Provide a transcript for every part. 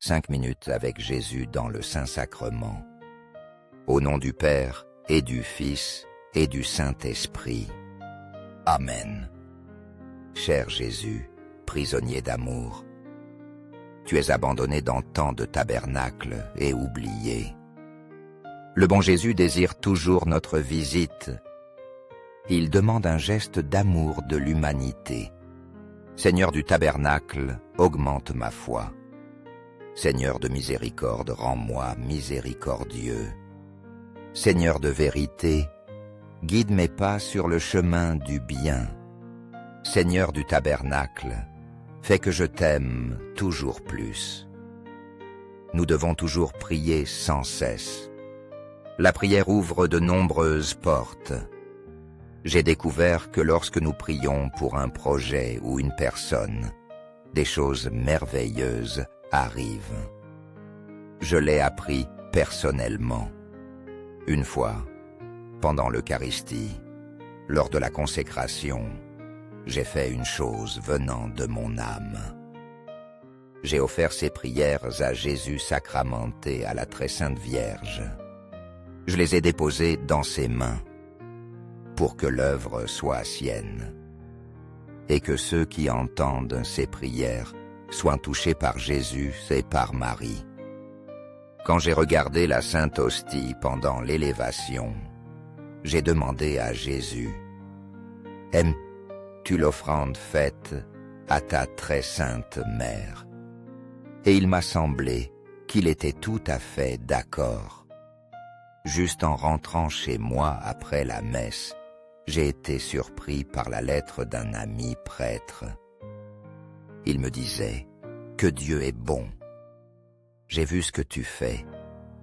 5 minutes avec Jésus dans le Saint-Sacrement. Au nom du Père, et du Fils, et du Saint-Esprit. Amen. Cher Jésus, prisonnier d'amour, tu es abandonné dans tant de tabernacles et oublié. Le bon Jésus désire toujours notre visite. Il demande un geste d'amour de l'humanité. Seigneur du tabernacle, augmente ma foi. Seigneur de miséricorde, rends-moi miséricordieux. Seigneur de vérité, guide mes pas sur le chemin du bien. Seigneur du tabernacle, fais que je t'aime toujours plus. Nous devons toujours prier sans cesse. La prière ouvre de nombreuses portes. J'ai découvert que lorsque nous prions pour un projet ou une personne, des choses merveilleuses arrivent. Je l'ai appris personnellement. Une fois, pendant l'Eucharistie, lors de la consécration, j'ai fait une chose venant de mon âme. J'ai offert ces prières à Jésus sacramenté à la très sainte Vierge. Je les ai déposées dans ses mains, pour que l'œuvre soit sienne, et que ceux qui entendent ces prières soient touchés par Jésus et par Marie. Quand j'ai regardé la Sainte Hostie pendant l'élévation, j'ai demandé à Jésus, « Aimes-tu l'offrande faite à ta très sainte mère ?» Et il m'a semblé qu'il était tout à fait d'accord. Juste en rentrant chez moi après la messe, j'ai été surpris par la lettre d'un ami prêtre. Il me disait que Dieu est bon. J'ai vu ce que tu fais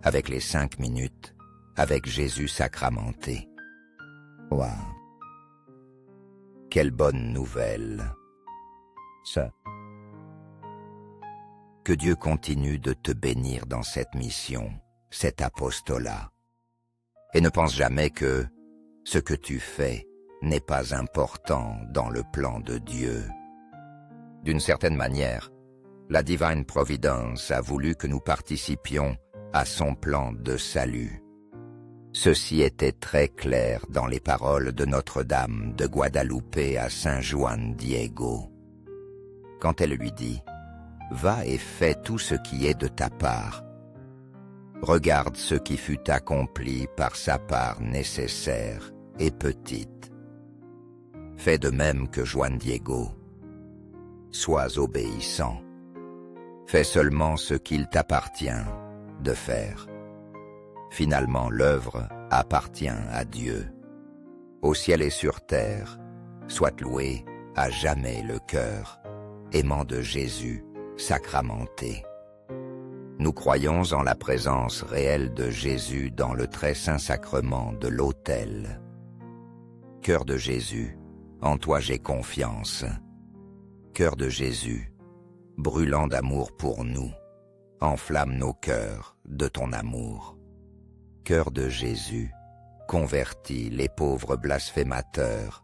avec les 5 minutes avec Jésus sacramenté. Waouh! Quelle bonne nouvelle! Ça. Que Dieu continue de te bénir dans cette mission, cet apostolat. Et ne pense jamais que ce que tu fais n'est pas important dans le plan de Dieu. D'une certaine manière, la Divine Providence a voulu que nous participions à son plan de salut. Ceci était très clair dans les paroles de Notre-Dame de Guadalupe à Saint Juan Diego. Quand elle lui dit « Va et fais tout ce qui est de ta part. Regarde ce qui fut accompli par sa part nécessaire et petite. Fais de même que Juan Diego. Sois obéissant. Fais seulement ce qu'il t'appartient de faire. Finalement, l'œuvre appartient à Dieu. Au ciel et sur terre, soit loué à jamais le cœur aimant de Jésus sacramenté. Nous croyons en la présence réelle de Jésus dans le très saint sacrement de l'autel. Cœur de Jésus, en toi j'ai confiance. Cœur de Jésus, brûlant d'amour pour nous, enflamme nos cœurs de ton amour. Cœur de Jésus, convertis les pauvres blasphémateurs.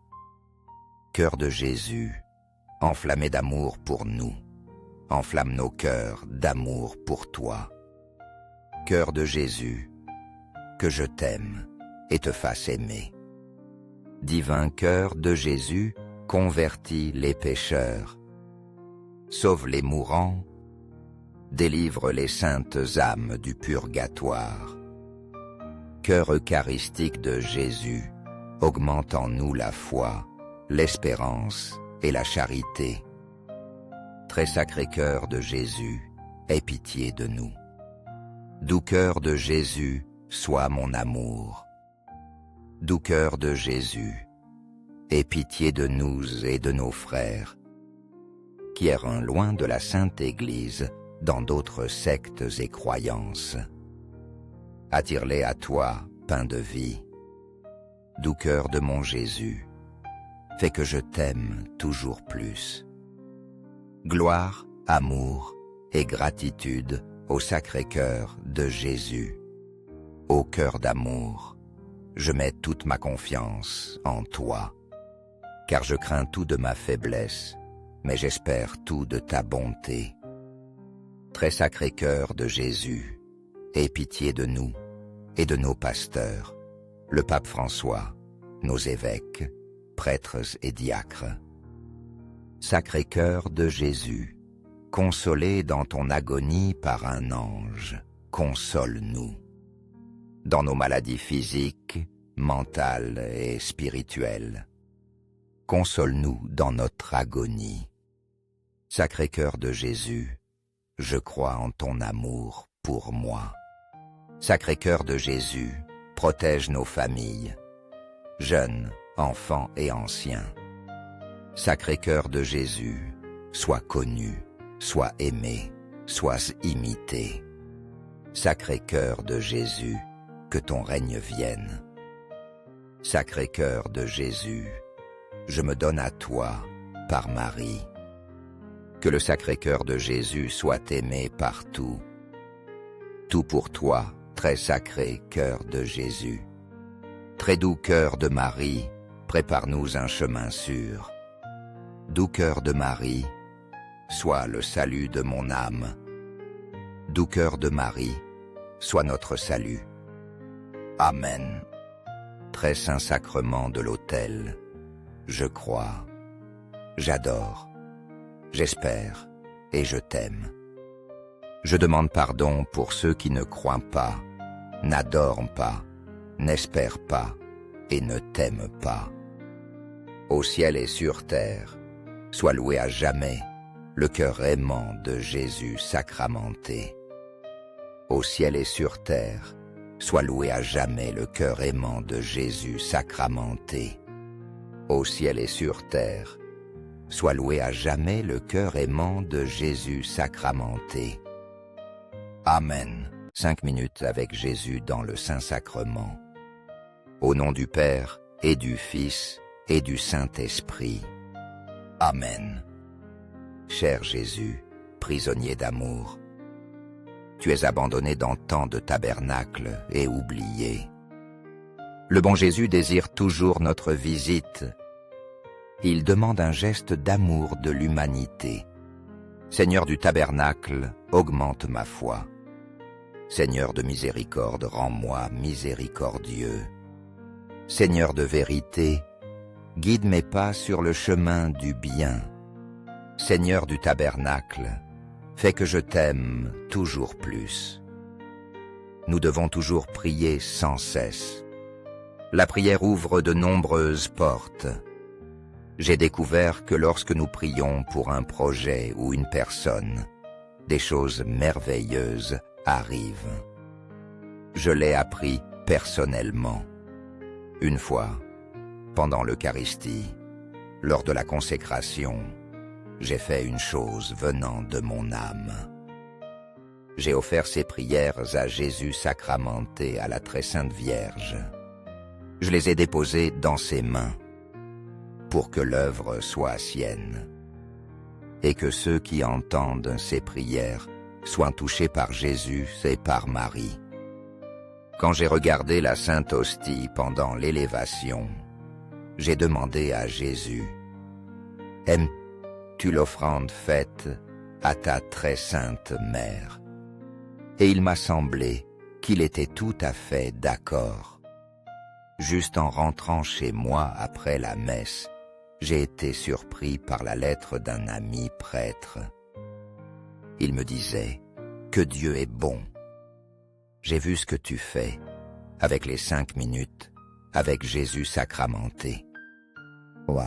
Cœur de Jésus, enflammé d'amour pour nous, enflamme nos cœurs d'amour pour toi. Cœur de Jésus, que je t'aime et te fasse aimer. Divin cœur de Jésus, convertis les pécheurs. Sauve les mourants, délivre les saintes âmes du purgatoire. Cœur eucharistique de Jésus, augmente en nous la foi, l'espérance et la charité. Très sacré cœur de Jésus, aie pitié de nous. Doux cœur de Jésus, sois mon amour. Doux cœur de Jésus, aie pitié de nous et de nos frères, qui errent loin de la Sainte Église dans d'autres sectes et croyances. Attire-les à toi, pain de vie. Doux cœur de mon Jésus, fais que je t'aime toujours plus. Gloire, amour et gratitude au Sacré-Cœur de Jésus. Ô cœur d'amour, je mets toute ma confiance en toi, car je crains tout de ma faiblesse, mais j'espère tout de ta bonté. Très sacré cœur de Jésus, aie pitié de nous et de nos pasteurs, le pape François, nos évêques, prêtres et diacres. Sacré cœur de Jésus, consolé dans ton agonie par un ange, console-nous. Dans nos maladies physiques, mentales et spirituelles, console-nous dans notre agonie. Sacré cœur de Jésus, je crois en ton amour pour moi. Sacré cœur de Jésus, protège nos familles, jeunes, enfants et anciens. Sacré cœur de Jésus, sois connu, sois aimé, sois imité. Sacré cœur de Jésus, que ton règne vienne. Sacré cœur de Jésus, je me donne à toi par Marie. Que le sacré cœur de Jésus soit aimé partout. Tout pour toi, très sacré cœur de Jésus. Très doux cœur de Marie, prépare-nous un chemin sûr. Doux cœur de Marie, sois le salut de mon âme. Doux cœur de Marie, sois notre salut. Amen. Très saint sacrement de l'autel, je crois, j'adore, j'espère et je t'aime. Je demande pardon pour ceux qui ne croient pas, n'adorent pas, n'espèrent pas et ne t'aiment pas. Au ciel et sur terre, sois loué à jamais le cœur aimant de Jésus sacramenté. Au ciel et sur terre, sois loué à jamais le cœur aimant de Jésus sacramenté. Au ciel et sur terre, sois loué à jamais le cœur aimant de Jésus sacramenté. Amen. 5 minutes avec Jésus dans le Saint-Sacrement. Au nom du Père et du Fils et du Saint-Esprit. Amen. Cher Jésus, prisonnier d'amour, tu es abandonné dans tant de tabernacles et oublié. Le bon Jésus désire toujours notre visite. Il demande un geste d'amour de l'humanité. Seigneur du tabernacle, augmente ma foi. Seigneur de miséricorde, rends-moi miséricordieux. Seigneur de vérité, guide mes pas sur le chemin du bien. Seigneur du tabernacle, fais que je t'aime toujours plus. Nous devons toujours prier sans cesse. La prière ouvre de nombreuses portes. J'ai découvert que lorsque nous prions pour un projet ou une personne, des choses merveilleuses arrivent. Je l'ai appris personnellement. Une fois, pendant l'Eucharistie, lors de la consécration, j'ai fait une chose venant de mon âme. J'ai offert ces prières à Jésus sacramenté à la très sainte Vierge. Je les ai déposées dans ses mains, pour que l'œuvre soit sienne, et que ceux qui entendent ces prières soient touchés par Jésus et par Marie. Quand j'ai regardé la Sainte Hostie pendant l'élévation, j'ai demandé à Jésus, « Aimes-tu l'offrande faite à ta très sainte mère ?» Et il m'a semblé qu'il était tout à fait d'accord. Juste en rentrant chez moi après la messe, j'ai été surpris par la lettre d'un ami prêtre. Il me disait que Dieu est bon. J'ai vu ce que tu fais avec les 5 minutes avec Jésus sacramenté. Waouh!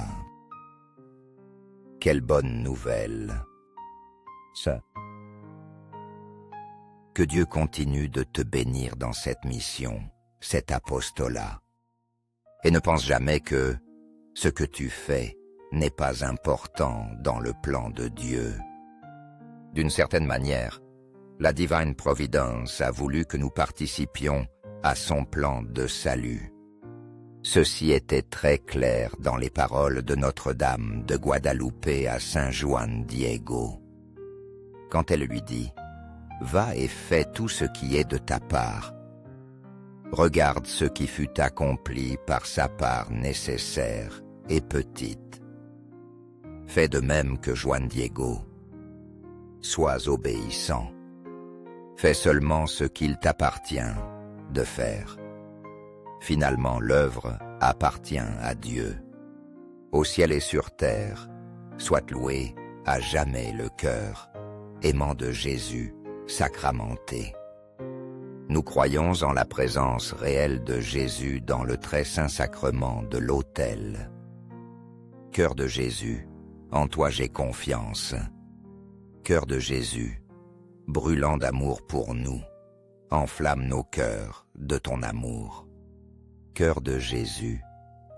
Quelle bonne nouvelle! Ça. Que Dieu continue de te bénir dans cette mission, cet apostolat. Et ne pense jamais que ce que tu fais n'est pas important dans le plan de Dieu. D'une certaine manière, la Divine Providence a voulu que nous participions à son plan de salut. Ceci était très clair dans les paroles de Notre-Dame de Guadalupe à Saint Juan Diego. Quand elle lui dit « Va et fais tout ce qui est de ta part. Regarde ce qui fut accompli par sa part nécessaire et petite. » Fais de même que Juan Diego. sois obéissant. Fais seulement ce qu'il t'appartient de faire. Finalement, l'œuvre appartient à Dieu. Au ciel et sur terre, soit loué à jamais le cœur aimant de Jésus sacramenté. Nous croyons en la présence réelle de Jésus dans le très saint sacrement de l'autel. Cœur de Jésus, en toi j'ai confiance. Cœur de Jésus, brûlant d'amour pour nous, enflamme nos cœurs de ton amour. Cœur de Jésus,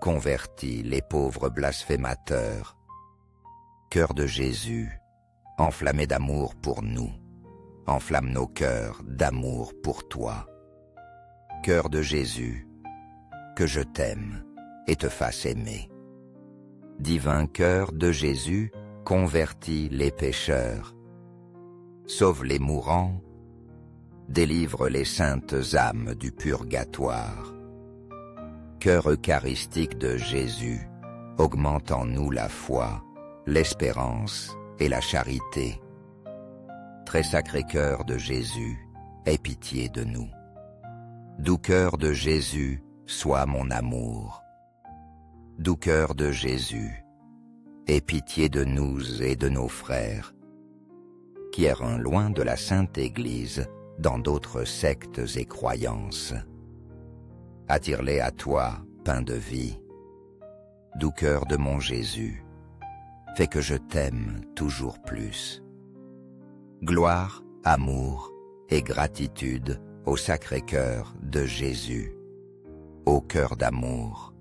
convertis les pauvres blasphémateurs. Cœur de Jésus, enflammé d'amour pour nous, enflamme nos cœurs d'amour pour toi. Cœur de Jésus, que je t'aime et te fasse aimer. Divin cœur de Jésus, convertis les pécheurs. Sauve les mourants, délivre les saintes âmes du purgatoire. Cœur eucharistique de Jésus, augmente en nous la foi, l'espérance et la charité. Très sacré cœur de Jésus, aie pitié de nous. Doux cœur de Jésus, sois mon amour. Doux cœur de Jésus, aie pitié de nous et de nos frères, qui errent loin de la Sainte Église dans d'autres sectes et croyances. Attire-les à toi, pain de vie. Doux cœur de mon Jésus, fais que je t'aime toujours plus. Gloire, amour et gratitude au Sacré-Cœur de Jésus. Ô cœur d'amour,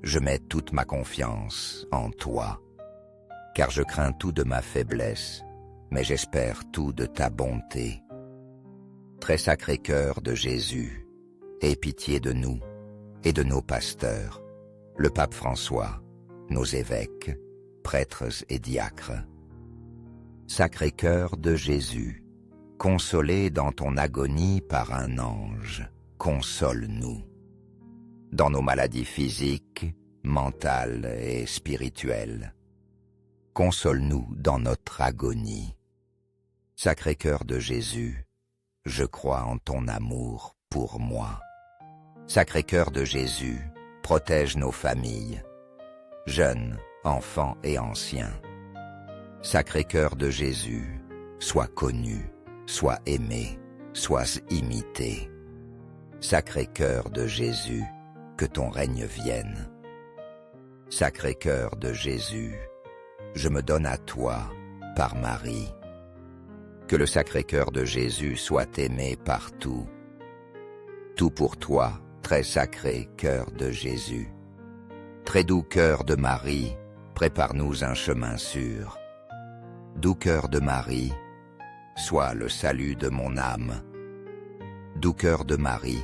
je mets toute ma confiance en toi, car je crains tout de ma faiblesse, mais j'espère tout de ta bonté. Très sacré cœur de Jésus, aie pitié de nous et de nos pasteurs, le pape François, nos évêques, prêtres et diacres. Sacré cœur de Jésus, consolé dans ton agonie par un ange, console-nous. Dans nos maladies physiques, mentales et spirituelles, console-nous dans notre agonie. Sacré cœur de Jésus, je crois en ton amour pour moi. Sacré cœur de Jésus, protège nos familles, jeunes, enfants et anciens. Sacré cœur de Jésus, sois connu, sois aimé, sois imité. Sacré cœur de Jésus, que ton règne vienne. Sacré cœur de Jésus, je me donne à toi par Marie. Que le Sacré-Cœur de Jésus soit aimé partout. Tout pour toi, très sacré cœur de Jésus. Très doux cœur de Marie, prépare-nous un chemin sûr. Doux cœur de Marie, sois le salut de mon âme. Doux cœur de Marie,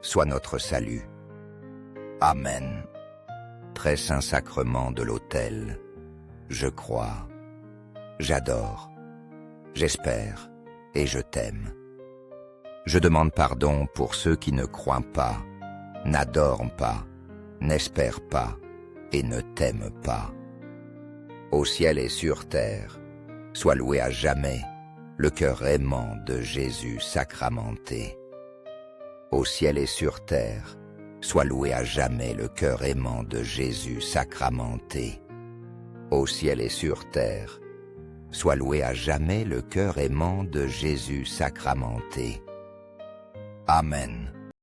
sois notre salut. Amen. Très saint sacrement de l'autel, je crois, j'adore, j'espère et je t'aime. Je demande pardon pour ceux qui ne croient pas, n'adorent pas, n'espèrent pas et ne t'aiment pas. Au ciel et sur terre, sois loué à jamais le cœur aimant de Jésus sacramenté. Au ciel et sur terre, sois loué à jamais le cœur aimant de Jésus sacramenté. Au ciel et sur terre, sois loué à jamais le cœur aimant de Jésus sacramenté. Amen.